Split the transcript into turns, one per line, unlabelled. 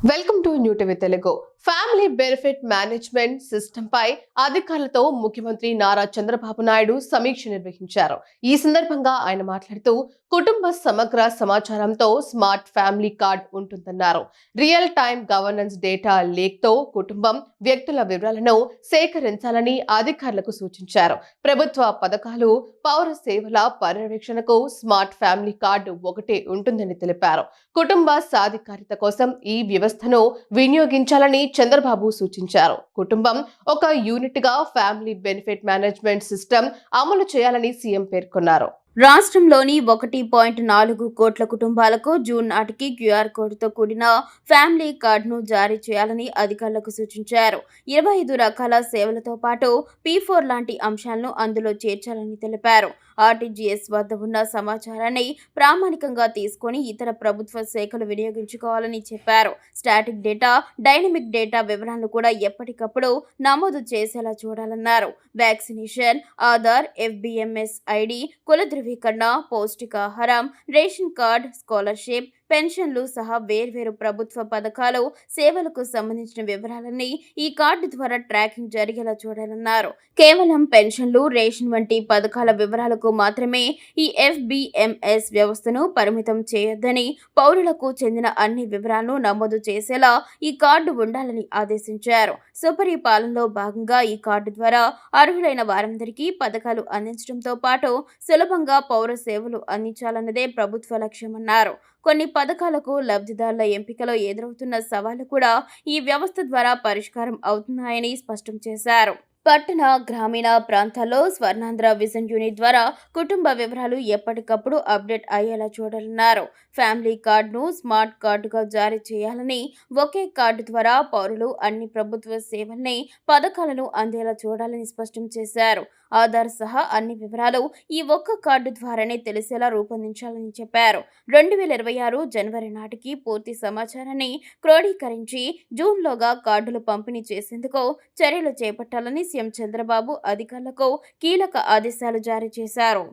Welcome to new TV Telugu. Family benefit management system పై అధికారులతో ముఖ్యమంత్రి నారా చంద్రబాబు నాయుడు సమీక్ష నిర్వహించారు. ఈ సందర్భంగా ఆయన మాట్లాడుతూ కుటుంబ సమగ్ర సమాచారంతో స్మార్ట్ ఫ్యామిలీ కార్డ్ ఉంటుందన్నారు. రియల్ టైమ్ గవర్నెన్స్ డేటా లేక్తో కుటుంబం వ్యక్తుల వివరాలను సేకరించాలని అధికారులకు సూచించారు. ప్రభుత్వ పథకాలు, పౌర సేవల పర్యవేక్షణకు స్మార్ట్ ఫ్యామిలీ కార్డు ఒకటే ఉంటుందని తెలిపారు. కుటుంబ సాధికారిత కోసం ఈ వ్యవస్థను వినియోగించాలని చంద్రబాబు సూచించారు. కుటుంబం ఒక యూనిట్ గా ఫ్యామిలీ బెనిఫిట్ మేనేజ్మెంట్ సిస్టమ్ అమలు చేయాలని సీఎం పేర్కొన్నారు.
రాష్ట్రంలోని 1.4 కోట్ల కుటుంబాలకు జూన్ నాటికి క్యూఆర్ కోడ్తో కూడిన ఫ్యామిలీ కార్డును జారీ చేయాలని అధికారులకు సూచించారు. 25 రకాల సేవలతో పాటు P4 లాంటి అంశాలను అందులో చేర్చాలని తెలిపారు. ఆర్టీజీఎస్ వద్ద ఉన్న సమాచారాన్ని ప్రామాణికంగా తీసుకొని ఇతర ప్రభుత్వ శాఖలు వినియోగించుకోవాలని చెప్పారు. స్టాటిక్ డేటా, డైనమిక్ డేటా వివరాలను కూడా ఎప్పటికప్పుడు నమోదు చేసేలా చూడాలన్నారు. వ్యాక్సినేషన్, ఆధార్, FBMS ఐడి, కుల ధృవీకరణ, పౌష్టికాహారం, రేషన్ కార్డ్, స్కాలర్షిప్, పెన్షన్లు సహా వేర్వేరు ప్రభుత్వ పథకాలు, సేవలకు సంబంధించిన వివరాలన్నీ ఈ కార్డు ద్వారా ట్రాకింగ్ జరిగేలా చూడాలన్నారు. కేవలం పెన్షన్లు, రేషన్ వంటి పథకాల వివరాలకు మాత్రమే ఈ FBMS వ్యవస్థను పరిమితం చేయొద్దని, పౌరులకు చెందిన అన్ని వివరాలను నమోదు చేసేలా ఈ కార్డు ఉండాలని ఆదేశించారు. సుపరిపాలనలో భాగంగా ఈ కార్డు ద్వారా అర్హులైన వారందరికీ పథకాలు అందించడంతో పాటు సులభంగా పౌర సేవలు అందించాలన్నదే ప్రభుత్వ లక్ష్యమన్నారు. కొన్ని పథకాలకు లబ్ధిదారుల ఎంపికలో ఎదురవుతున్న సవాళ్లు కూడా ఈ వ్యవస్థ ద్వారా పరిష్కారం అవుతున్నాయని స్పష్టం చేశారు. పట్టణ, గ్రామీణ ప్రాంతాల్లో స్వర్ణాంధ్ర విజన్ యూనిట్ ద్వారా కుటుంబ వివరాలు ఎప్పటికప్పుడు అప్డేట్ అయ్యేలా చూడాలన్నారు. ఫ్యామిలీ కార్డును స్మార్ట్ కార్డుగా జారీ చేయాలని, ఒకే కార్డు ద్వారా పౌరులు అన్ని ప్రభుత్వ సేవల్ని, పథకాలను అందేలా చూడాలని స్పష్టం చేశారు. ఆధార్ సహా అన్ని వివరాలు ఈ ఒక్క కార్డు ద్వారానే తెలిసేలా రూపొందించాలని చెప్పారు. 2026 జనవరి నాటికి పూర్తి సమాచారాన్ని క్రోడీకరించి జూన్లోగా కార్డులు పంపిణీ చేసేందుకు చర్యలు చేపట్టాలని సీఎం చంద్రబాబు అధికారులకు కీలక ఆదేశాలు జారీ చేశారు.